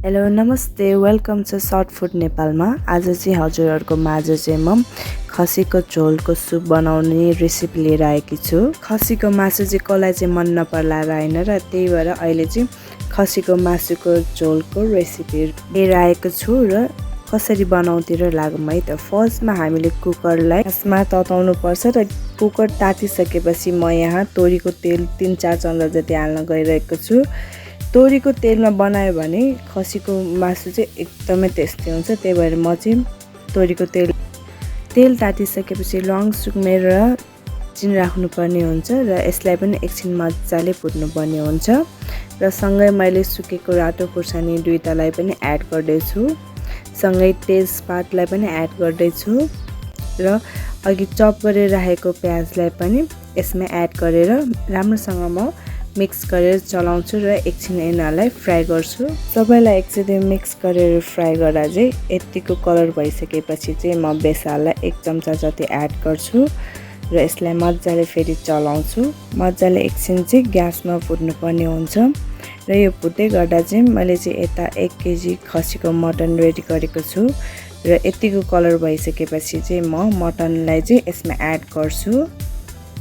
Hello नमस्ते welcome to short food नेपालमा। आज चाहिँ हजुरहरूको माझ चाहिँ म खसीको झोलको सुप बनाउने रेसिपी लिएर आएकी छु। खसीको मासु चाहिँ कसलाई चाहिँ मन नपर्ला र हैन र त्यही भएर अहिले चाहिँ खसीको मासुको झोलको रेसिपी लिएर आएको छु र कसरी बनाउँतिर लागौँ है त। फर्स्टमा हामीले कुकरलाई ग्यासमा तताउनु पर्छ र कुकर तातिसकेपछि म यहाँ तोरीको तेल 3-4 चम्चा जति हाल्न गइरहेको छु। तोरीको तेलमा बनायो भने खसीको मासु चाहिँ एकदमै टेस्टी हुन्छ। त्यही भएर म चाहिँ तोरीको तेल तातिसकेपछि लङ सुक्मेर र चिनी राख्नुपर्ने हुन्छ र यसलाई पनि एकछिन मजाले फुट्नुपर्ने हुन्छ र सँगै मैले सुकेको रातो खुर्सानी दुईटालाई पनि एड गर्दैछु। सँगै तेजपातलाई पनि एड गर्दैछु र अघि चप गरेर राखेको प्याजलाई पनि यसमा एड गरेर राम्रोसँग म मिक्स गरेर चलाउँछु र एकछिन यिनीहरूलाई फ्राई गर्छु। सबैलाई एकचोटि मिक्स गरेर फ्राई गर्दा चाहिँ यतिको कलर भइसकेपछि चाहिँ म बेसारलाई 1 चम्चा जति एड गर्छु र यसलाई मजाले फेरि चलाउँछु। मजाले एकछिन चाहिँ ग्यासमा फुट्नुपर्ने हुन्छ र यो फुट्दै गर्दा चाहिँ मैले चाहिँ यता 1 केजी खसीको मटन रेडी गरेको छु र यतिको कलर भइसकेपछि चाहिँ म मटनलाई चाहिँ यसमा एड गर्छु।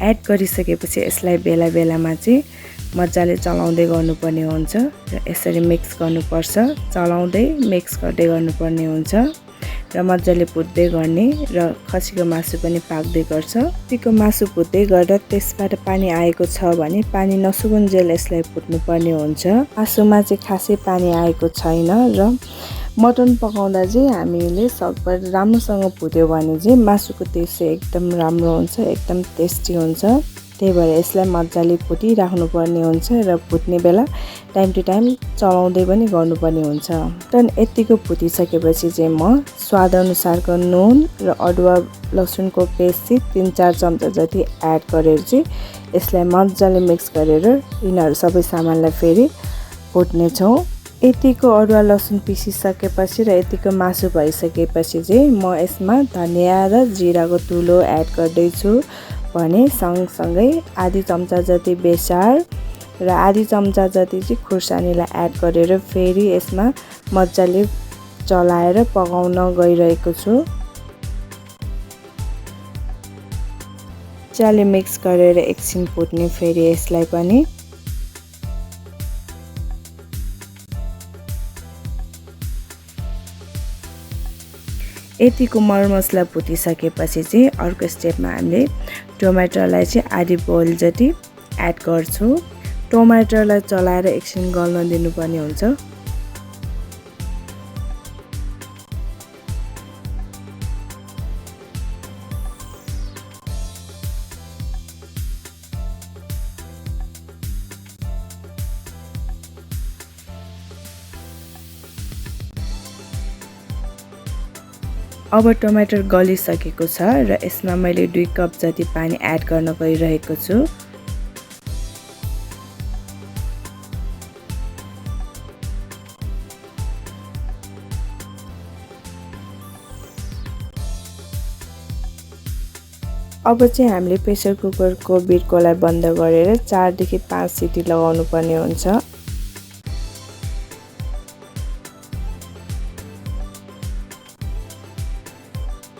एड गरिसकेपछि यसलाई बेला बेलामा चाहिँ मजाले चलाउँदै गर्नुपर्ने हुन्छ र यसरी मिक्स गर्नुपर्छ। चलाउँदै मिक्स गर्दै गर्नुपर्ने हुन्छ र मजाले फुट्दै गर्ने र खसीको मासु पनि पाक्दै गर्छ। खसीको मासु फुट्दै गर्दा त्यसबाट पानी आएको छ भने पानी नसुकुन्जेल यसलाई फुट्नुपर्ने हुन्छ। मासुमा चाहिँ खासै पानी आएको छैन र मटन पकाउँदा चाहिँ हामीले सकभर राम्रोसँग फुट्यो भने चाहिँ मासुको टेस्ट चाहिँ एकदम राम्रो हुन्छ, एकदम टेस्टी हुन्छ। त्यही भएर यसलाई मजाले फुटिराख्नुपर्ने हुन्छ र फुट्ने बेला टाइम टु टाइम चलाउँदै पनि गर्नुपर्ने हुन्छ। टन यतिको फुटिसकेपछि चाहिँ म स्वादअनुसारको नुन र अदुवा लसुनको पेस्ट चाहिँ 3-4 चम्चा जति एड गरेर चाहिँ यसलाई मजाले मिक्स गरेर यिनीहरू सबै सामानलाई फेरि फुट्नेछौँ। यतिको अदुवा लसुन पिसिसकेपछि र यतिको मासु भइसकेपछि चाहिँ म यसमा धनिया र जिराको तुलो एड गर्दैछु भने सँगसँगै आधी चम्चा जति बेसार र आधी चम्चा जति चाहिँ खुर्सानीलाई एड गरेर फेरि यसमा मजाले चलाएर पकाउन गइरहेको छु। मजाले मिक्स गरेर एकछिन फुट्ने फेरि यसलाई पनि यतिको मरमसला फुटिसकेपछि चाहिँ अर्को स्टेपमा हामीले टमाटरलाई चाहिँ आधी बोइल जति एड गर्छु। टमाटरलाई चलाएर एकछिन गल्न दिनुपर्ने हुन्छ। अब टमाटर गलिसकेको छ र यसमा मैले 2 कप जति पानी एड गर्न गइरहेको छु। अब चाहिँ हामीले प्रेसर कुकरको बिर्कोलाई बन्द गरेर 4 देखि 5 सिटी लगाउनु पर्ने हुन्छ।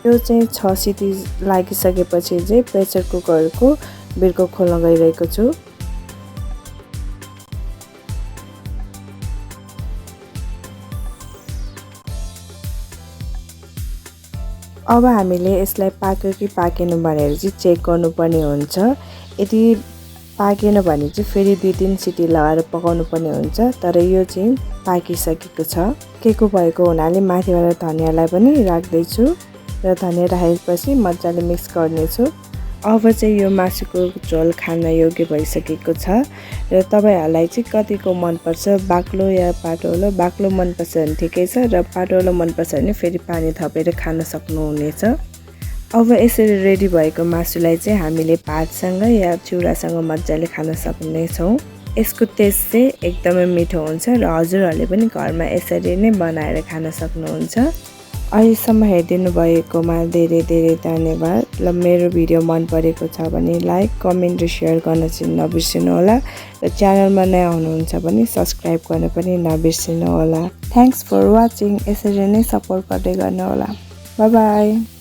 यो चाहिँ 6 सिटी लागिसकेपछि चाहिँ प्रेसर कुकरको बिर्को खोल्न गइरहेको छु। अब हामीले यसलाई पाक्यो कि पाकेन भनेर चाहिँ चेक गर्नुपर्ने हुन्छ। यदि पाकेन भने चाहिँ फेरि 2-3 सिटी लगाएर पकाउनु पर्ने हुन्छ। तर यो चाहिँ पाकिसकेको छ। केको भएको हुनाले माथिबाट धनियालाई पनि राख्दैछु र धनिया राखेपछि मजाले मिक्स गर्नेछु। अब चाहिँ यो मासुको झोल खान योग्य भइसकेको छ र तपाईहरुलाई चाहिँ कतिको मनपर्छ, बाक्लो या पातलो। बाक्लो मनपर्छ भने ठिकै छ र पातलो मनपर्छ भने फेरि पानी थपेर खान सक्नुहुनेछ। अब यसरी रेडी भएको मासुलाई चाहिँ हामीले भातसँग या चिउरासँग मजाले खान सक्नेछौँ। यसको टेस्ट चाहिँ एकदमै मिठो हुन्छ र हजुरहरूले पनि घरमा यसरी नै बनाएर खान सक्नुहुन्छ। अहिलेसम्म हेरिदिनु भएकोमा धेरै धेरै धन्यवाद। र मेरो भिडियो मन परेको छ भने लाइक, कमेन्ट र सेयर गर्न चाहिँ नबिर्सिनु होला र च्यानलमा नयाँ हुनुहुन्छ भने सब्स्क्राइब गर्न पनि नबिर्सिनु होला। Thanks for watching. यसरी नै सपोर्ट गर्दै गर्नु होला। Bye by.